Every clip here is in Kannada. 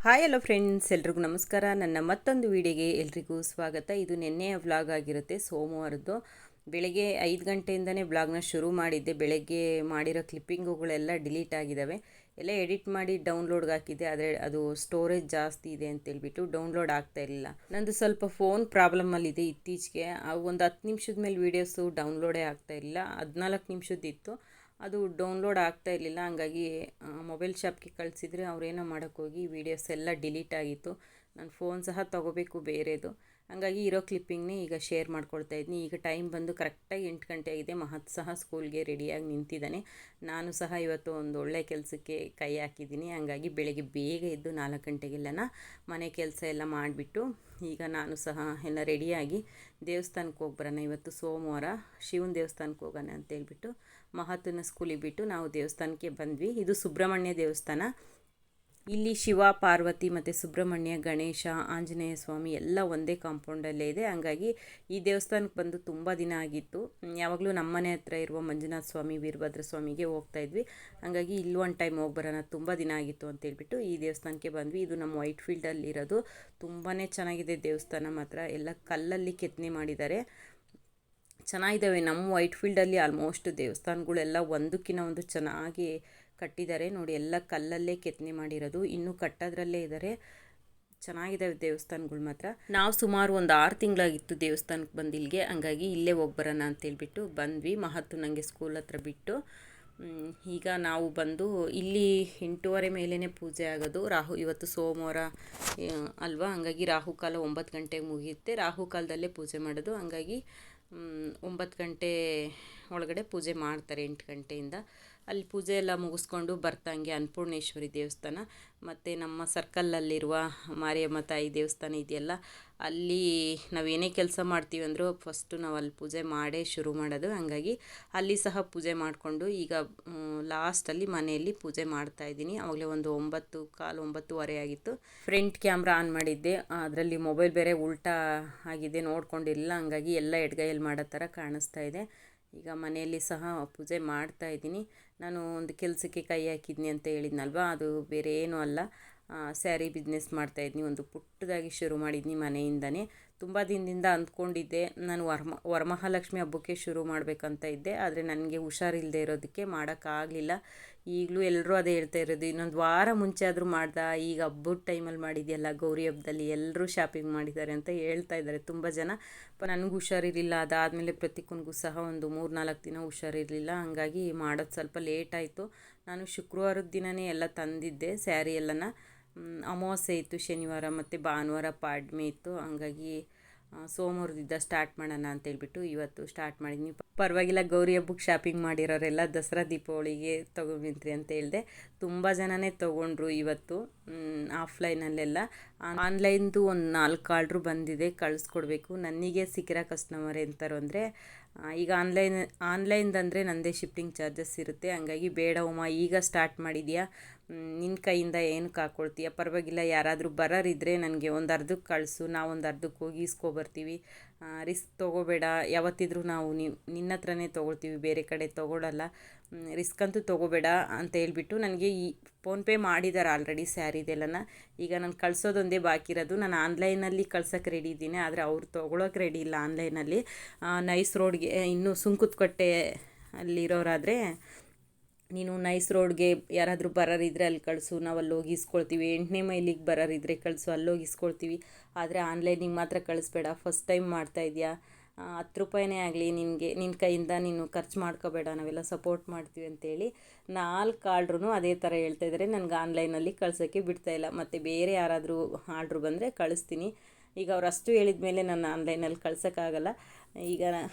ಹಾಯ್ ಹಲೋ ಫ್ರೆಂಡ್ಸ್, ಎಲ್ರಿಗೂ ನಮಸ್ಕಾರ. ನನ್ನ ಮತ್ತೊಂದು ವಿಡಿಯೋಗೆ ಎಲ್ರಿಗೂ ಸ್ವಾಗತ. ಇದು ನಿನ್ನೆಯ ವ್ಲಾಗ್ ಆಗಿರುತ್ತೆ, ಸೋಮವಾರದ್ದು. ಬೆಳಗ್ಗೆ 5 ಗಂಟೆಯಿಂದನೇ ವ್ಲಾಗ್ನ ಶುರು ಮಾಡಿದ್ದೆ. ಬೆಳಗ್ಗೆ ಮಾಡಿರೋ ಕ್ಲಿಪ್ಪಿಂಗುಗಳೆಲ್ಲ ಡಿಲೀಟ್ ಆಗಿದ್ದಾವೆ. ಎಲ್ಲ ಎಡಿಟ್ ಮಾಡಿ ಡೌನ್ಲೋಡ್ಗೆ ಹಾಕಿದ್ದೆ, ಆದರೆ ಅದು ಸ್ಟೋರೇಜ್ ಜಾಸ್ತಿ ಇದೆ ಅಂತೇಳ್ಬಿಟ್ಟು ಡೌನ್ಲೋಡ್ ಆಗ್ತಾ ಇರಲಿಲ್ಲ. ನಂದು ಸ್ವಲ್ಪ ಫೋನ್ ಪ್ರಾಬ್ಲಮಲ್ಲಿದೆ ಇತ್ತೀಚೆಗೆ. ಒಂದು 10 ನಿಮಿಷದ ಮೇಲೆ ವೀಡಿಯೋಸು ಡೌನ್ಲೋಡೇ ಆಗ್ತಾ ಇಲ್ಲ. 14 ನಿಮಿಷದ್ದಿತ್ತು, ಅದು ಡೌನ್ಲೋಡ್ ಆಗ್ತಾ ಇರಲಿಲ್ಲ. ಹಂಗಾಗಿ ಮೊಬೈಲ್ ಶಾಪ್ಗೆ ಕಳಿಸಿದ್ರೆ ಅವರೇನೋ ಮಾಡೋಕ್ಕೋಗಿ ವೀಡಿಯೋಸ್ ಎಲ್ಲ ಡಿಲೀಟ್ ಆಗಿತ್ತು. ನಾನು ಫೋನ್ ಸಹ ತೊಗೋಬೇಕು ಬೇರೆದು. ಹಂಗಾಗಿ ಇರೋ ಕ್ಲಿಪ್ಪಿಂಗ್ನೇ ಈಗ ಶೇರ್ ಮಾಡ್ಕೊಳ್ತಾ ಇದ್ದೀನಿ. ಈಗ ಟೈಮ್ ಬಂದು ಕರೆಕ್ಟಾಗಿ 8 ಗಂಟೆ ಆಗಿದೆ. ಮಹತ್ ಸಹ ಸ್ಕೂಲ್ಗೆ ರೆಡಿಯಾಗಿ ನಿಂತಿದ್ದಾನೆ. ನಾನು ಸಹ ಇವತ್ತು ಒಂದು ಒಳ್ಳೆ ಕೆಲಸಕ್ಕೆ ಕೈ ಹಾಕಿದ್ದೀನಿ. ಹಂಗಾಗಿ ಬೆಳಗ್ಗೆ ಬೇಗ ಎದ್ದು 4 ಗಂಟೆಗೆಲ್ಲನ ಮನೆ ಕೆಲಸ ಎಲ್ಲ ಮಾಡಿಬಿಟ್ಟು ಈಗ ನಾನು ಸಹ ಎಲ್ಲ ರೆಡಿಯಾಗಿ ದೇವಸ್ಥಾನಕ್ಕೆ ಹೋಗಿ ಬರೋಣ. ಇವತ್ತು ಸೋಮವಾರ, ಶಿವನ ದೇವಸ್ಥಾನಕ್ಕೆ ಹೋಗೋಣ ಅಂತೇಳ್ಬಿಟ್ಟು ಮಹತ್ವನ ಸ್ಕೂಲಿಗೆ ಬಿಟ್ಟು ನಾವು ದೇವಸ್ಥಾನಕ್ಕೆ ಬಂದ್ವಿ. ಇದು ಸುಬ್ರಹ್ಮಣ್ಯ ದೇವಸ್ಥಾನ. ಇಲ್ಲಿ ಶಿವ, ಪಾರ್ವತಿ ಮತ್ತು ಸುಬ್ರಹ್ಮಣ್ಯ, ಗಣೇಶ, ಆಂಜನೇಯ ಸ್ವಾಮಿ ಎಲ್ಲ ಒಂದೇ ಕಾಂಪೌಂಡಲ್ಲೇ ಇದೆ. ಹಂಗಾಗಿ ಈ ದೇವಸ್ಥಾನಕ್ಕೆ ಬಂದು ತುಂಬ ದಿನ ಆಗಿತ್ತು. ಯಾವಾಗಲೂ ನಮ್ಮ ಮನೆ ಹತ್ರ ಇರುವ ಮಂಜುನಾಥ ಸ್ವಾಮಿ, ವೀರಭದ್ರ ಸ್ವಾಮಿಗೆ ಹೋಗ್ತಾಯಿದ್ವಿ. ಹಂಗಾಗಿ ಇಲ್ಲಿ ಒಂದು ಟೈಮ್ ಹೋಗಿ ಬರೋಣ, ತುಂಬ ದಿನ ಆಗಿತ್ತು ಅಂತೇಳ್ಬಿಟ್ಟು ಈ ದೇವಸ್ಥಾನಕ್ಕೆ ಬಂದ್ವಿ. ಇದು ನಮ್ಮ ವೈಟ್ ಫೀಲ್ಡಲ್ಲಿರೋದು. ತುಂಬಾ ಚೆನ್ನಾಗಿದೆ ದೇವಸ್ಥಾನ ಮಾತ್ರ. ಎಲ್ಲ ಕಲ್ಲಲ್ಲಿ ಕೆತ್ತನೆ ಮಾಡಿದ್ದಾರೆ, ಚೆನ್ನಾಗಿದ್ದಾವೆ. ನಮ್ಮ ವೈಟ್ ಫೀಲ್ಡಲ್ಲಿ ಆಲ್ಮೋಸ್ಟ್ ದೇವಸ್ಥಾನಗಳೆಲ್ಲ ಒಂದಕ್ಕಿಂತ ಒಂದು ಚೆನ್ನಾಗಿ ಕಟ್ಟಿದ್ದಾರೆ ನೋಡಿ. ಎಲ್ಲ ಕಲ್ಲಲ್ಲೇ ಕೆತ್ತನೆ ಮಾಡಿರೋದು, ಇನ್ನೂ ಕಟ್ಟೋದ್ರಲ್ಲೇ ಇದ್ದಾರೆ. ಚೆನ್ನಾಗಿದ್ದಾವೆ ದೇವಸ್ಥಾನಗಳು ಮಾತ್ರ. ನಾವು ಸುಮಾರು ಒಂದು 6 ತಿಂಗಳಾಗಿತ್ತು ದೇವಸ್ಥಾನಕ್ಕೆ ಬಂದು ಇಲ್ಲಿಗೆ. ಹಂಗಾಗಿ ಇಲ್ಲೇ ಹೋಗಿ ಬರೋಣ ಅಂತೇಳ್ಬಿಟ್ಟು ಬಂದ್ವಿ. ಮಹತ್ತು ನನಗೆ ಸ್ಕೂಲ್ ಹತ್ರ ಬಿಟ್ಟು ಈಗ ನಾವು ಬಂದು ಇಲ್ಲಿ 8:30 ಮೇಲೇ ಪೂಜೆ ಆಗೋದು. ಇವತ್ತು ಸೋಮವಾರ ಅಲ್ವಾ, ಹಂಗಾಗಿ ರಾಹುಕಾಲ 9 ಗಂಟೆಗೆ ಮುಗಿಯುತ್ತೆ. ರಾಹುಕಾಲದಲ್ಲೇ ಪೂಜೆ ಮಾಡೋದು. ಹಂಗಾಗಿ 9 ಗಂಟೆ ಒಳಗಡೆ ಪೂಜೆ ಮಾಡ್ತಾರೆ. 8 ಗಂಟೆಯಿಂದ ಅಲ್ಲಿ ಪೂಜೆ ಎಲ್ಲ ಮುಗಿಸ್ಕೊಂಡು ಬರ್ತಾಂಗೆ ಅನ್ನಪೂರ್ಣೇಶ್ವರಿ ದೇವಸ್ಥಾನ ಮತ್ತು ನಮ್ಮ ಸರ್ಕಲಲ್ಲಿರುವ ಮಾರಿಯಮ್ಮ ತಾಯಿ ದೇವಸ್ಥಾನ ಇದೆಯಲ್ಲ, ಅಲ್ಲಿ ನಾವೇನೇ ಕೆಲಸ ಮಾಡ್ತೀವಿ ಅಂದರೂ ಫಸ್ಟು ನಾವು ಅಲ್ಲಿ ಪೂಜೆ ಮಾಡೇ ಶುರು ಮಾಡೋದು. ಹಂಗಾಗಿ ಅಲ್ಲಿ ಸಹ ಪೂಜೆ ಮಾಡಿಕೊಂಡು ಈಗ ಲಾಸ್ಟಲ್ಲಿ ಮನೆಯಲ್ಲಿ ಪೂಜೆ ಮಾಡ್ತಾಯಿದ್ದೀನಿ. ಆವಾಗಲೇ ಒಂದು 9:15, 9:30 ಆಗಿತ್ತು. ಫ್ರಂಟ್ ಕ್ಯಾಮ್ರಾ ಆನ್ ಮಾಡಿದ್ದೆ, ಅದರಲ್ಲಿ ಮೊಬೈಲ್ ಬೇರೆ ಉಲ್ಟಾ ಆಗಿದೆ, ನೋಡ್ಕೊಂಡಿಲ್ಲ. ಹಂಗಾಗಿ ಎಲ್ಲ ಎಡಗೈಯಲ್ಲಿ ಮಾಡೋ ಥರ ಕಾಣಿಸ್ತಾ ಇದೆ. ಈಗ ಮನೆಯಲ್ಲಿ ಸಹ ಪೂಜೆ ಮಾಡ್ತಾಯಿದ್ದೀನಿ. ನಾನು ಒಂದು ಕೆಲಸಕ್ಕೆ ಕೈ ಹಾಕಿದ್ನಿ ಅಂತ ಹೇಳಿದ್ನಲ್ವ, ಅದು ಬೇರೆ ಏನೂ ಅಲ್ಲ, ಸ್ಯಾರಿ ಬಿಸ್ನೆಸ್ ಮಾಡ್ತಾಯಿದ್ನಿ. ಒಂದು ಪುಟ್ಟದಾಗಿ ಶುರು ಮಾಡಿದ್ನಿ ಮನೆಯಿಂದನೇ. ತುಂಬ ದಿನದಿಂದ ಅಂದ್ಕೊಂಡಿದ್ದೆ ನಾನು ವರಮಹಾಲಕ್ಷ್ಮಿ ಹಬ್ಬಕ್ಕೆ ಶುರು ಮಾಡಬೇಕಂತ ಇದ್ದೆ, ಆದರೆ ನನಗೆ ಹುಷಾರಿಲ್ಲದೆ ಇರೋದಕ್ಕೆ ಮಾಡೋಕ್ಕಾಗಲಿಲ್ಲ. ಈಗಲೂ ಎಲ್ಲರೂ ಅದೇ ಹೇಳ್ತಾ ಇರೋದು, ಇನ್ನೊಂದು ವಾರ ಮುಂಚೆ ಆದರೂ ಮಾಡ್ದೆ, ಈಗ ಹಬ್ಬದ ಟೈಮಲ್ಲಿ ಮಾಡಿದೆಯಲ್ಲ ಗೌರಿ ಹಬ್ಬದಲ್ಲಿ ಎಲ್ಲರೂ ಶಾಪಿಂಗ್ ಮಾಡಿದ್ದಾರೆ ಅಂತ ಹೇಳ್ತಾ ಇದ್ದಾರೆ ತುಂಬ ಜನ. ನನಗೂ ಹುಷಾರಿರಲಿಲ್ಲ. ಅದಾದಮೇಲೆ ಪ್ರತಿಕೂನ್ಗೂ ಸಹ ಒಂದು 3-4 ದಿನ ಹುಷಾರಿರಲಿಲ್ಲ. ಹಂಗಾಗಿ ಮಾಡೋದು ಸ್ವಲ್ಪ ಲೇಟ್ ಆಯಿತು. ನಾನು ಶುಕ್ರವಾರದ ದಿನವೇ ಎಲ್ಲ ತಂದಿದ್ದೆ ಸ್ಯಾರಿ ಎಲ್ಲನ. ಅಮಾವಾಸ್ಯೆ ಇತ್ತು ಶನಿವಾರ ಮತ್ತು ಭಾನುವಾರ ಪಾಡ್ಮೆ ಇತ್ತು. ಹಂಗಾಗಿ ಸೋಮವಾರದಿಂದ ಸ್ಟಾರ್ಟ್ ಮಾಡೋಣ ಅಂತೇಳ್ಬಿಟ್ಟು ಇವತ್ತು ಸ್ಟಾರ್ಟ್ ಮಾಡಿದ್ನಿ. ಪರವಾಗಿಲ್ಲ, ಗೌರಿ ಹಬ್ಬಕ್ಕೆ ಶಾಪಿಂಗ್ ಮಾಡಿರೋರೆಲ್ಲ ದಸರಾ ದೀಪಾವಳಿಗೆ ತೊಗೊಂಡ್ರಿ ಅಂತ ಹೇಳಿದೆ. ತುಂಬ ಜನನೇ ತೊಗೊಂಡ್ರು ಇವತ್ತು ಆಫ್ಲೈನಲ್ಲೆಲ್ಲ. ಆನ್ಲೈನ್ದು ಒಂದು 4 ಆರ್ಡ್ರು ಬಂದಿದೆ, ಕಳಿಸ್ಕೊಡ್ಬೇಕು. ನನಗೆ ಸಿಕ್ಕಿರೋ ಕಸ್ಟಮರ್ ಎಂತಾರು ಅಂದರೆ, ಈಗ ಆನ್ಲೈನ್ದಂದರೆ ನನ್ನದೇ ಶಿಪ್ಪಿಂಗ್ ಚಾರ್ಜಸ್ ಇರುತ್ತೆ. ಹಂಗಾಗಿ ಬೇಡ ಉಮಾ, ಈಗ ಸ್ಟಾರ್ಟ್ ಮಾಡಿದ್ಯಾ, ನಿನ್ನ ಕೈಯಿಂದ ಏನಕ್ಕೆ ಹಾಕ್ಕೊಳ್ತೀಯ, ಪರವಾಗಿಲ್ಲ ಯಾರಾದರೂ ಬರೋರಿದ್ದರೆ ನನಗೆ ಒಂದು ಅರ್ಧಕ್ಕೆ ಕಳಿಸು, ನಾವು ಒಂದು ಅರ್ಧಕ್ಕೆ ಹೋಗಿ ಇಸ್ಕೊಬರ್ತೀವಿ, ರಿಸ್ಕ್ ತೊಗೋಬೇಡ. ಯಾವತ್ತಿದ್ರೂ ನಾವು ನಿನ್ನ ಹತ್ರನೇ ತೊಗೊಳ್ತೀವಿ, ಬೇರೆ ಕಡೆ ತೊಗೊಳಲ್ಲ, ರಿಸ್ಕ್ ಅಂತೂ ತೊಗೋಬೇಡ ಅಂತ ಹೇಳ್ಬಿಟ್ಟು ನನಗೆ ಈ ಫೋನ್ಪೇ ಮಾಡಿದ್ದಾರೆ ಆಲ್ರೆಡಿ ಸ್ಯಾರಿದೆಲ್ಲನ. ಈಗ ನಾನು ಕಳಿಸೋದೊಂದೇ ಬಾಕಿ ಇರೋದು. ನಾನು ಆನ್ಲೈನಲ್ಲಿ ಕಳ್ಸೋಕ್ಕೆ ರೆಡಿ ಇದ್ದೀನಿ, ಆದರೆ ಅವ್ರು ತೊಗೊಳಕ್ಕೆ ರೆಡಿ ಇಲ್ಲ ಆನ್ಲೈನಲ್ಲಿ. ನೈಸ್ ರೋಡ್ಗೆ, ಇನ್ನೂ ಸುಂಕದಕಟ್ಟೆ ಅಲ್ಲಿರೋರಾದರೆ ನೀನು ನೈಸ್ ರೋಡ್ಗೆ ಯಾರಾದರೂ ಬರೋರಿದ್ದರೆ ಅಲ್ಲಿ ಕಳಿಸು, ನಾವು ಅಲ್ಲಿ ಹೋಗಿ ಇಸ್ಕೊಳ್ತೀವಿ. 8ನೇ ಮೈಲಿಗೆ ಬರೋರಿದ್ದರೆ ಕಳಿಸು, ಅಲ್ಲೋಗಿ ಇಸ್ಕೊಳ್ತೀವಿ. ಆದರೆ ಆನ್ಲೈನಿಗೆ ಮಾತ್ರ ಕಳಿಸ್ಬೇಡ, ಫಸ್ಟ್ ಟೈಮ್ ಮಾಡ್ತಾಯಿದ್ಯಾ, 10 ರೂಪಾಯಿನೇ ಆಗಲಿ ನಿನಗೆ, ನಿನ್ನ ಕೈಯಿಂದ ನೀನು ಖರ್ಚು ಮಾಡ್ಕೋಬೇಡ, ನಾವೆಲ್ಲ ಸಪೋರ್ಟ್ ಮಾಡ್ತೀವಿ ಅಂತೇಳಿ 4 ಆರ್ಡ್ರೂ ಅದೇ ಥರ ಹೇಳ್ತಾಯಿದ್ದಾರೆ. ನನಗೆ ಆನ್ಲೈನಲ್ಲಿ ಕಳ್ಸೋಕ್ಕೆ ಬಿಡ್ತಾಯಿಲ್ಲ. ಮತ್ತು ಬೇರೆ ಯಾರಾದರೂ ಆರ್ಡ್ರು ಬಂದರೆ ಕಳಿಸ್ತೀನಿ. ಈಗ ಅವ್ರು ಅಷ್ಟು ಹೇಳಿದ ಮೇಲೆ ನಾನು ಆನ್ಲೈನಲ್ಲಿ ಕಳ್ಸೋಕ್ಕಾಗಲ್ಲ. ಈಗ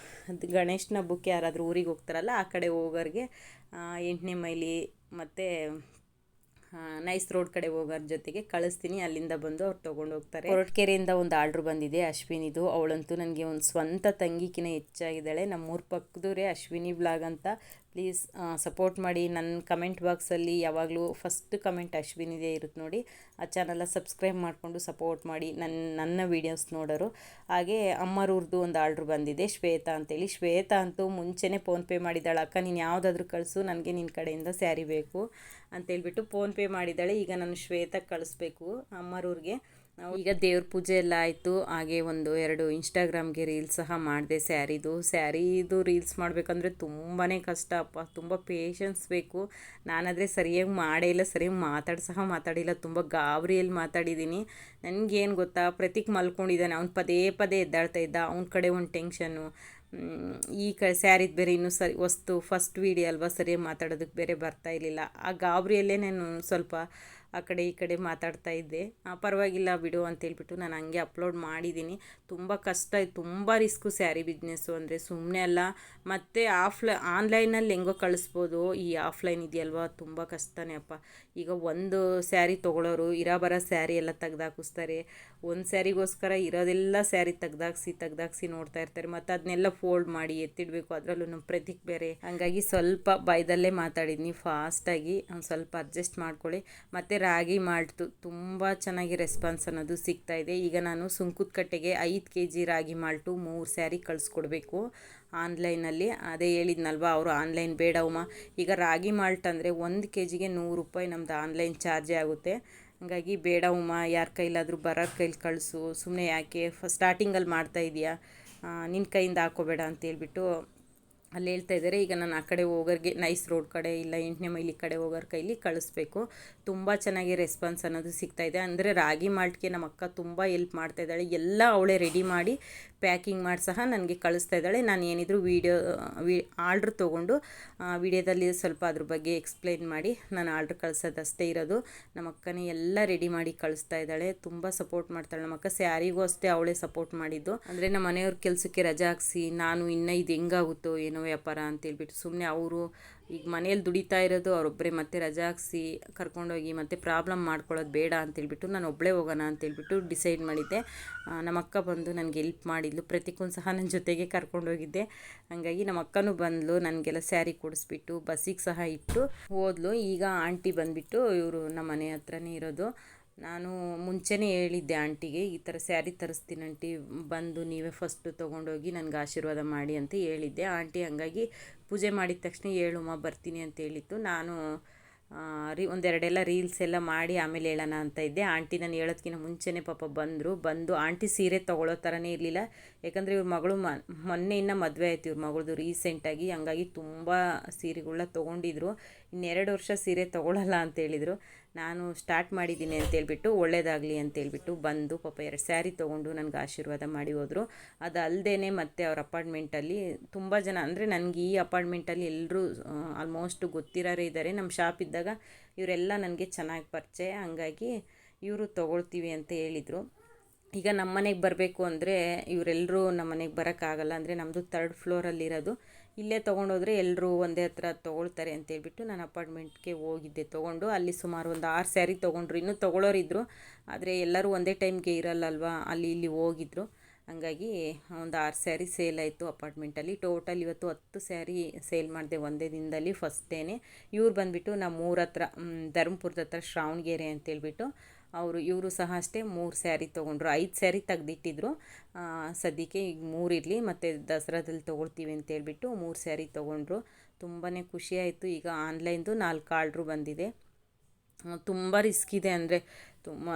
ಅದು ಗಣೇಶನ ಹಬ್ಬಕ್ಕೆ ಯಾರಾದರೂ ಊರಿಗೆ ಹೋಗ್ತಾರಲ್ಲ, ಆ ಕಡೆ ಹೋಗೋರಿಗೆ 8ನೇ ಮೈಲಿ ಮತ್ತು ನೈಸ್ ರೋಡ್ ಕಡೆ ಹೋಗೋರ ಜೊತೆಗೆ ಕಳಿಸ್ತೀನಿ. ಅಲ್ಲಿಂದ ಬಂದು ಅವ್ರು ತೊಗೊಂಡು ಹೋಗ್ತಾರೆ. ಹೊರಟ್ಕೆರೆಯಿಂದ ಒಂದು ಆರ್ಡ್ರ್ ಬಂದಿದೆ ಅಶ್ವಿನಿದು. ಅವಳಂತೂ ನನಗೆ ಒಂದು ಸ್ವಂತ ತಂಗಿಕಿನ ಹೆಚ್ಚಾಗಿದ್ದಾಳೆ. ನಮ್ಮೂರ ಪಕ್ಕದವರೇ, ಅಶ್ವಿನಿ ಬ್ಲಾಗ್ ಅಂತ ಪ್ಲೀಸ್ ಸಪೋರ್ಟ್ ಮಾಡಿ. ನನ್ನ ಕಮೆಂಟ್ ಬಾಕ್ಸಲ್ಲಿ ಯಾವಾಗಲೂ ಫಸ್ಟ್ ಕಮೆಂಟ್ ಅಶ್ವಿನಿದೆ ಇರುತ್ತೆ ನೋಡಿ. ಆ ಚಾನಲ್ನ ಸಬ್ಸ್ಕ್ರೈಬ್ ಮಾಡಿಕೊಂಡು ಸಪೋರ್ಟ್ ಮಾಡಿ ನನ್ನ ವೀಡಿಯೋಸ್ ನೋಡೋರು. ಹಾಗೆ ಅಮ್ಮರೂರ್ದು ಒಂದು ಆರ್ಡ್ರ್ ಬಂದಿದೆ, ಶ್ವೇತಾ ಅಂತೇಳಿ. ಶ್ವೇತಾ ಅಂತೂ ಮುಂಚೆನೇ ಫೋನ್ಪೇ ಮಾಡಿದ್ದಾಳೆ, ಅಕ್ಕ ನೀನು ಯಾವುದಾದ್ರೂ ಕಳಿಸು, ನನಗೆ ನಿನ್ನ ಕಡೆಯಿಂದ ಸ್ಯಾರಿ ಬೇಕು ಅಂತೇಳ್ಬಿಟ್ಟು ಫೋನ್ಪೇ ಮಾಡಿದ್ದಾಳೆ. ಈಗ ನಾನು ಶ್ವೇತಾಗೆ ಕಳಿಸ್ಬೇಕು ಅಮ್ಮರೂರಿಗೆ. ಈಗ ದೇವ್ರ ಪೂಜೆ ಎಲ್ಲ ಆಯಿತು. ಹಾಗೆ ಒಂದು 2 ಇನ್ಸ್ಟಾಗ್ರಾಮ್ಗೆ ರೀಲ್ಸ್ ಸಹ ಮಾಡಿದೆ ಸ್ಯಾರಿದು ರೀಲ್ಸ್ ಮಾಡಬೇಕಂದ್ರೆ ತುಂಬಾ ಕಷ್ಟ ಅಪ್ಪ, ತುಂಬ ಪೇಷನ್ಸ್ ಬೇಕು. ನಾನಾದರೆ ಸರಿಯಾಗಿ ಮಾಡೇ ಇಲ್ಲ, ಸರಿಯಾಗಿ ಮಾತಾಡಿಲ್ಲ, ತುಂಬ ಗಾಬರಿಯಲ್ಲಿ ಮಾತಾಡಿದ್ದೀನಿ. ನನಗೇನು ಗೊತ್ತಾ, ಪ್ರತೀಕ್ ಮಲ್ಕೊಂಡಿದ್ದಾನೆ, ಅವ್ನು ಪದೇ ಪದೇ ಎದ್ದಾಳ್ತಾ ಇದ್ದ, ಅವನ ಕಡೆ ಒಂದು ಟೆನ್ಷನ್ನು. ಈ ಸ್ಯಾರಿದು ಬೇರೆ ಇನ್ನೂ ಫಸ್ಟ್ ವೀಡಿಯೋ ಅಲ್ವಾ, ಸರಿಯಾಗಿ ಮಾತಾಡೋದಕ್ಕೆ ಬೇರೆ ಬರ್ತಾ ಇರಲಿಲ್ಲ. ಆ ಗಾಬರಿಯಲ್ಲೇ ನಾನು ಸ್ವಲ್ಪ ಆ ಕಡೆ ಈ ಕಡೆ ಮಾತಾಡ್ತಾ ಇದ್ದೆ. ಪರವಾಗಿಲ್ಲ ಬಿಡು ಅಂತೇಳ್ಬಿಟ್ಟು ನಾನು ಹಂಗೆ ಅಪ್ಲೋಡ್ ಮಾಡಿದ್ದೀನಿ. ತುಂಬ ಕಷ್ಟ, ತುಂಬ ರಿಸ್ಕು ಸ್ಯಾರಿ ಬಿಸ್ನೆಸ್ಸು ಅಂದರೆ, ಸುಮ್ಮನೆ ಅಲ್ಲ. ಮತ್ತು ಆನ್ಲೈನಲ್ಲಿ ಹೆಂಗೋ ಕಳಿಸ್ಬೋದು, ಈ ಆಫ್ಲೈನ್ ಇದೆಯಲ್ವ ತುಂಬ ಕಷ್ಟನೇ ಅಪ್ಪ. ಈಗ ಒಂದು ಸ್ಯಾರಿ ತೊಗೊಳೋರು ಬರೋ ಸ್ಯಾರಿ ಎಲ್ಲ ತೆಗ್ದಾಕಿಸ್ತಾರೆ. ಒಂದು ಸ್ಯಾರಿಗೋಸ್ಕರ ಇರೋದೆಲ್ಲ ಸ್ಯಾರಿ ತೆಗ್ದಾಕ್ಸಿ ನೋಡ್ತಾ ಇರ್ತಾರೆ. ಮತ್ತು ಅದನ್ನೆಲ್ಲ ಫೋಲ್ಡ್ ಮಾಡಿ ಎತ್ತಿಡಬೇಕು, ಅದರಲ್ಲೂ ನಮ್ಮ ಪ್ರತೀಕ್ ಬೇರೆ. ಹಂಗಾಗಿ ಸ್ವಲ್ಪ ಭಯದಲ್ಲೇ ಮಾತಾಡಿದ್ನಿ ಫಾಸ್ಟಾಗಿ, ಒಂದು ಸ್ವಲ್ಪ ಅಡ್ಜಸ್ಟ್ ಮಾಡ್ಕೊಳ್ಳಿ. ಮತ್ತು ರಾಗಿ ಮಾಲ್ಟು ತುಂಬ ಚೆನ್ನಾಗಿ ರೆಸ್ಪಾನ್ಸ್ ಅನ್ನೋದು ಸಿಗ್ತಾಯಿದೆ. ಈಗ ನಾನು ಸುಂಕುದಕಟ್ಟೆಗೆ 5 kg ರಾಗಿ ಮಾಲ್ಟು 3 ಸ್ಯಾರಿ ಕಳಿಸ್ಕೊಡ್ಬೇಕು ಆನ್ಲೈನಲ್ಲಿ. ಅದೇ ಹೇಳಿದ್ನಲ್ವ, ಅವರು ಆನ್ಲೈನ್ ಬೇಡ ಉಮಾ, ಈಗ ರಾಗಿ ಮಾಲ್ಟ್ ಅಂದರೆ 1 kgಗೆ 100 ರೂಪಾಯಿ ನಮ್ಮದು ಆನ್ಲೈನ್ ಚಾರ್ಜೇ ಆಗುತ್ತೆ. ಹಾಗಾಗಿ ಬೇಡ ಉಮಾ, ಯಾರ ಕೈಲಾದರೂ ಬರೋ ಕೈಲಿ ಕಳಿಸು, ಸುಮ್ಮನೆ ಯಾಕೆ ಸ್ಟಾರ್ಟಿಂಗಲ್ಲಿ ಮಾಡ್ತಾಯಿದ್ದೀಯಾ, ನಿನ್ನ ಕೈಯಿಂದ ಹಾಕೋಬೇಡ ಅಂತೇಳ್ಬಿಟ್ಟು ಅಲ್ಲಿ ಹೇಳ್ತಾ ಇದ್ದಾರೆ. ಈಗ ನಾನು ಆ ಕಡೆ ಹೋಗೋರಿಗೆ ನೈಸ್ ರೋಡ್ ಕಡೆ ಇಲ್ಲ 8ನೇ ಮೈಲಿ ಕಡೆ ಹೋಗೋರ ಕೈಲಿ ಕಳಿಸ್ಬೇಕು. ತುಂಬ ಚೆನ್ನಾಗಿ ರೆಸ್ಪಾನ್ಸ್ ಅನ್ನೋದು ಸಿಗ್ತಾಯಿದೆ. ಅಂದರೆ ರಾಗಿ ಮಾಲ್ಟ್ಗೆ ನಮ್ಮ ಅಕ್ಕ ತುಂಬ ಹೆಲ್ಪ್ ಮಾಡ್ತಾಯಿದ್ದಾಳೆ, ಎಲ್ಲ ಅವಳೇ ರೆಡಿ ಮಾಡಿ ಪ್ಯಾಕಿಂಗ್ ಮಾಡಿ ಸಹ ನನಗೆ ಕಳಿಸ್ತಾ ಇದ್ದಾಳೆ. ನಾನು ಏನಿದ್ರು ಆರ್ಡ್ರ್ ತೊಗೊಂಡು ವಿಡಿಯೋದಲ್ಲಿ ಸ್ವಲ್ಪ ಅದ್ರ ಬಗ್ಗೆ ಎಕ್ಸ್ಪ್ಲೈನ್ ಮಾಡಿ ನಾನು ಆರ್ಡ್ರ್ ಕಳ್ಸೋದಷ್ಟೇ ಇರೋದು. ನಮ್ಮ ಅಕ್ಕನೇ ಎಲ್ಲ ರೆಡಿ ಮಾಡಿ ಕಳಿಸ್ತಾ ಇದ್ದಾಳೆ, ತುಂಬ ಸಪೋರ್ಟ್ ಮಾಡ್ತಾಳೆ ನಮ್ಮ ಅಕ್ಕ. ಸ್ಯಾರಿಗೂ ಅಷ್ಟೇ ಅವಳೇ ಸಪೋರ್ಟ್ ಮಾಡಿದ್ದು. ಅಂದರೆ ನಮ್ಮ ಮನೆಯವ್ರ ಕೆಲಸಕ್ಕೆ ರಜಾ ಹಾಕ್ಸಿ ನಾನು ಇನ್ನೂ ಇದು ಹೆಂಗಾಗುತ್ತೋ ಏನೋ ವ್ಯಾಪಾರ ಅಂತೇಳ್ಬಿಟ್ಟು ಸುಮ್ಮನೆ ಅವರು ಈಗ ಮನೇಲಿ ದುಡಿತಾ ಇರೋದು ಅವರೊಬ್ಬರೇ, ಮತ್ತೆ ರಜಾ ಹಾಕ್ಸಿ ಕರ್ಕೊಂಡೋಗಿ ಮತ್ತೆ ಪ್ರಾಬ್ಲಮ್ ಮಾಡ್ಕೊಳ್ಳೋದು ಬೇಡ ಅಂತೇಳ್ಬಿಟ್ಟು ನಾನು ಒಬ್ಬಳೇ ಹೋಗೋಣ ಅಂತೇಳ್ಬಿಟ್ಟು ಡಿಸೈಡ್ ಮಾಡಿದ್ದೆ. ನಮ್ಮ ಅಕ್ಕ ಬಂದು ನನಗೆ ಹೆಲ್ಪ್ ಮಾಡಿದ್ಲು, ಪ್ರತಿಕೊಂದು ಸಹ ನನ್ನ ಜೊತೆಗೆ ಕರ್ಕೊಂಡೋಗಿದ್ದೆ. ಹಾಗಾಗಿ ನಮ್ಮ ಅಕ್ಕನೂ ಬಂದಳು, ನನಗೆಲ್ಲ ಸ್ಯಾರಿ ಕೊಡಿಸ್ಬಿಟ್ಟು ಬಸ್ಸಿಗೆ ಸಹ ಇಟ್ಟು ಹೋದ್ಲು. ಈಗ ಆಂಟಿ ಬಂದುಬಿಟ್ಟು ಇವರು ನಮ್ಮ ಮನೆ ಹತ್ರನೇ ಇರೋದು. ನಾನು ಮುಂಚೆನೇ ಹೇಳಿದ್ದೆ ಆಂಟಿಗೆ, ಈ ಥರ ಸ್ಯಾರಿ ತರಿಸ್ತೀನಿ ಆಂಟಿ, ಬಂದು ನೀವೇ ಫಸ್ಟು ತೊಗೊಂಡೋಗಿ ನನಗೆ ಆಶೀರ್ವಾದ ಮಾಡಿ ಅಂತ ಹೇಳಿದ್ದೆ. ಆಂಟಿ ಹಂಗಾಗಿ ಪೂಜೆ ಮಾಡಿದ ತಕ್ಷಣ ಹೇಳುಮ್ಮ ಬರ್ತೀನಿ ಅಂತ ಹೇಳಿತ್ತು. ನಾನು ಒಂದೆರಡೆಲ್ಲ ರೀಲ್ಸ್ ಎಲ್ಲ ಮಾಡಿ ಆಮೇಲೆ ಹೇಳೋಣ ಅಂತ ಇದ್ದೆ. ಆಂಟಿ ನಾನು ಹೇಳೋದಕ್ಕಿಂತ ಮುಂಚೆನೇ ಪಾಪ ಬಂದು ಆಂಟಿ ಸೀರೆ ತೊಗೊಳ್ಳೋ ಥರನೇ ಇರಲಿಲ್ಲ. ಯಾಕಂದರೆ ಇವ್ರ ಮಗಳು ಮೊನ್ನೆ ಇನ್ನೂ ಮದುವೆ ಆಯ್ತು ಇವ್ರ ಮಗಳದು ರೀಸೆಂಟಾಗಿ. ಹಂಗಾಗಿ ತುಂಬ ಸೀರೆಗಳನ್ನ ತೊಗೊಂಡಿದ್ರು. 2 ವರ್ಷ ಸೀರೆ ತೊಗೊಳ್ಳಲ್ಲ ಅಂತ ಹೇಳಿದರು. ನಾನು ಸ್ಟಾರ್ಟ್ ಮಾಡಿದ್ದೀನಿ ಅಂತೇಳ್ಬಿಟ್ಟು ಒಳ್ಳೇದಾಗಲಿ ಅಂತೇಳ್ಬಿಟ್ಟು ಬಂದು ಪಾಪ 2 ಸ್ಯಾರಿ ತೊಗೊಂಡು ನನಗೆ ಆಶೀರ್ವಾದ ಮಾಡಿ ಹೋದರು. ಅದು ಅಲ್ಲದೇ ಮತ್ತು ಅವ್ರ ಅಪಾರ್ಟ್ಮೆಂಟಲ್ಲಿ ತುಂಬ ಜನ, ಅಂದರೆ ನನಗೆ ಈ ಅಪಾರ್ಟ್ಮೆಂಟಲ್ಲಿ ಎಲ್ಲರೂ ಆಲ್ಮೋಸ್ಟ್ ಗೊತ್ತಿರೋರೇ ಇದ್ದಾರೆ. ನಮ್ಮ ಶಾಪ್ ಇದ್ದಾಗ ಇವರೆಲ್ಲ ನನಗೆ ಚೆನ್ನಾಗಿ ಪರಿಚಯ. ಹಂಗಾಗಿ ಇವರು ತೊಗೊಳ್ತೀವಿ ಅಂತ ಹೇಳಿದರು. ಈಗ ನಮ್ಮ ಮನೆಗೆ ಬರಬೇಕು ಅಂದರೆ ಇವರೆಲ್ಲರೂ ನಮ್ಮ ಮನೆಗೆ ಬರೋಕ್ಕಾಗಲ್ಲ, ಅಂದರೆ ನಮ್ಮದು 3rd ಫ್ಲೋರಲ್ಲಿರೋದು. ಇಲ್ಲೇ ತೊಗೊಂಡೋದ್ರೆ ಎಲ್ಲರೂ ಒಂದೇ ಹತ್ರ ತೊಗೊಳ್ತಾರೆ ಅಂತೇಳ್ಬಿಟ್ಟು ನಾನು ಅಪಾರ್ಟ್ಮೆಂಟ್ಗೆ ಹೋಗಿದ್ದೆ ತೊಗೊಂಡು. ಅಲ್ಲಿ ಸುಮಾರು ಒಂದು 6 ಸ್ಯಾರಿ ತೊಗೊಂಡ್ರು, ಇನ್ನೂ ತೊಗೊಳ್ಳೋರಿದ್ದರು, ಆದರೆ ಎಲ್ಲರೂ ಒಂದೇ ಟೈಮ್ಗೆ ಇರಲ್ಲಲ್ವ, ಅಲ್ಲಿ ಇಲ್ಲಿ ಹೋಗಿದ್ರು. ಹಂಗಾಗಿ ಒಂದು 6 ಸ್ಯಾರಿ ಸೇಲ್ ಆಯಿತು ಅಪಾರ್ಟ್ಮೆಂಟಲ್ಲಿ. ಟೋಟಲ್ ಇವತ್ತು 10 ಸ್ಯಾರಿ ಸೇಲ್ ಮಾಡಿದೆ ಒಂದೇ ದಿನದಲ್ಲಿ ಫಸ್ಟೇನೆ. ಇವ್ರು ಬಂದುಬಿಟ್ಟು ನಮ್ಮ ಊರ ಹತ್ರ ಧರ್ಮಪುರದ ಹತ್ರ ಶ್ರಾವಣಗೆರೆ ಅಂತೇಳ್ಬಿಟ್ಟು ಇವರು ಸಹ ಅಷ್ಟೇ 3 ಸ್ಯಾರಿ ತೊಗೊಂಡ್ರು. 5 ಸ್ಯಾರಿ ತೆಗ್ದಿಟ್ಟಿದ್ರು, ಸದ್ಯಕ್ಕೆ ಈಗ 3 ಇರಲಿ ಮತ್ತು ದಸರಾದಲ್ಲಿ ತೊಗೊಳ್ತೀವಿ ಅಂತೇಳ್ಬಿಟ್ಟು 3 ಸ್ಯಾರಿ ತೊಗೊಂಡ್ರು. ತುಂಬಾ ಖುಷಿಯಾಯಿತು. ಈಗ ಆನ್ಲೈನ್ದು 4 ಆರ್ಡ್ರು ಬಂದಿದೆ. ತುಂಬ ರಿಸ್ಕ್ ಇದೆ, ಅಂದರೆ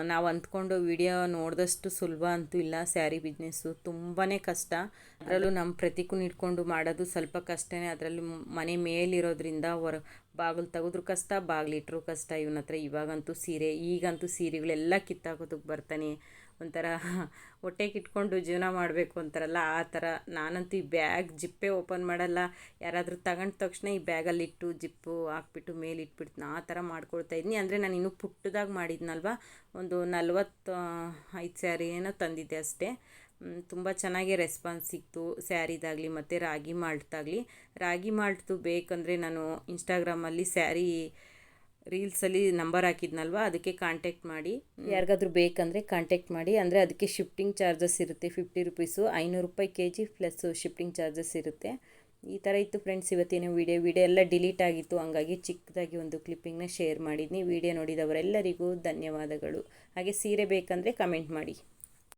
ನಾವು ಅಂದ್ಕೊಂಡು ವಿಡಿಯೋ ನೋಡಿದಷ್ಟು ಸುಲಭ ಅಂತೂ ಇಲ್ಲ. ಸ್ಯಾರಿ ಬಿಸ್ನೆಸ್ಸು ತುಂಬಾ ಕಷ್ಟ. ಅದರಲ್ಲೂ ನಮ್ಮ ಪ್ರತಿಕೂನ ಇಟ್ಕೊಂಡು ಮಾಡೋದು ಸ್ವಲ್ಪ ಕಷ್ಟನೇ. ಅದರಲ್ಲೂ ಮನೆ ಮೇಲಿರೋದ್ರಿಂದ ಬಾಗಿಲು ತೆಗೆದ್ರೂ ಕಷ್ಟ, ಬಾಗಿಲಿಟ್ರೂ ಕಷ್ಟ ಇವನ ಹತ್ರ. ಈಗಂತೂ ಸೀರೆಗಳೆಲ್ಲ ಕಿತ್ತಾಕೋದಕ್ಕೆ ಬರ್ತಾನೆ. ಒಂಥರ ಹೊಟ್ಟೆಗೆ ಇಟ್ಕೊಂಡು ಜೀವನ ಮಾಡಬೇಕು ಅಂತಾರಲ್ಲ ಆ ಥರ. ನಾನಂತೂ ಈ ಬ್ಯಾಗ್ ಜಿಪ್ಪೇ ಓಪನ್ ಮಾಡಲ್ಲ. ಯಾರಾದರೂ ತಗೊಂಡ ತಕ್ಷಣ ಈ ಬ್ಯಾಗಲ್ಲಿಟ್ಟು ಜಿಪ್ಪು ಹಾಕ್ಬಿಟ್ಟು ಮೇಲೆ ಇಟ್ಬಿಡ್ತೀನಿ, ಆ ಥರ ಮಾಡ್ಕೊಳ್ತಾಯಿದ್ನಿ. ಅಂದರೆ ನಾನು ಇನ್ನೂ ಪುಟ್ಟದಾಗಿ ಮಾಡಿದ್ನಲ್ವ, ಒಂದು 45 ಸ್ಯಾರಿ ಏನೋ ತಂದಿದ್ದೆ ಅಷ್ಟೇ. ತುಂಬ ಚೆನ್ನಾಗಿ ರೆಸ್ಪಾನ್ಸ್ ಸಿಕ್ತು ಸ್ಯಾರಿದಾಗಲಿ ಮತ್ತು ರಾಗಿ ಮಾಲ್ಟ್ದಾಗಲಿ. ರಾಗಿ ಮಾಲ್ಟ್ದು ಬೇಕಂದರೆ ನಾನು ಇನ್ಸ್ಟಾಗ್ರಾಮಲ್ಲಿ ಸ್ಯಾರಿ ರೀಲ್ಸಲ್ಲಿ ನಂಬರ್ ಹಾಕಿದ್ನಲ್ವ, ಅದಕ್ಕೆ ಕಾಂಟ್ಯಾಕ್ಟ್ ಮಾಡಿ. ಯಾರಿಗಾದ್ರೂ ಬೇಕಂದರೆ ಕಾಂಟ್ಯಾಕ್ಟ್ ಮಾಡಿ. ಅಂದರೆ ಅದಕ್ಕೆ ಶಿಫ್ಟಿಂಗ್ ಚಾರ್ಜಸ್ ಇರುತ್ತೆ 50 ರೂಪೀಸು, 500 ರೂಪಾಯಿ kg ಪ್ಲಸ್ ಶಿಫ್ಟಿಂಗ್ ಚಾರ್ಜಸ್ ಇರುತ್ತೆ. ಈ ಥರ ಇತ್ತು ಫ್ರೆಂಡ್ಸ್ ಇವತ್ತಿನ ವಿಡಿಯೋ ಎಲ್ಲ ಡಿಲೀಟ್ ಆಗಿತ್ತು, ಹಂಗಾಗಿ ಚಿಕ್ಕದಾಗಿ ಒಂದು ಕ್ಲಿಪ್ಪಿಂಗ್ನ ಶೇರ್ ಮಾಡಿದ್ನಿ. ವಿಡಿಯೋ ನೋಡಿದವರೆಲ್ಲರಿಗೂ ಧನ್ಯವಾದಗಳು. ಹಾಗೆ ಸೀರೆ ಬೇಕಂದರೆ ಕಮೆಂಟ್ ಮಾಡಿ.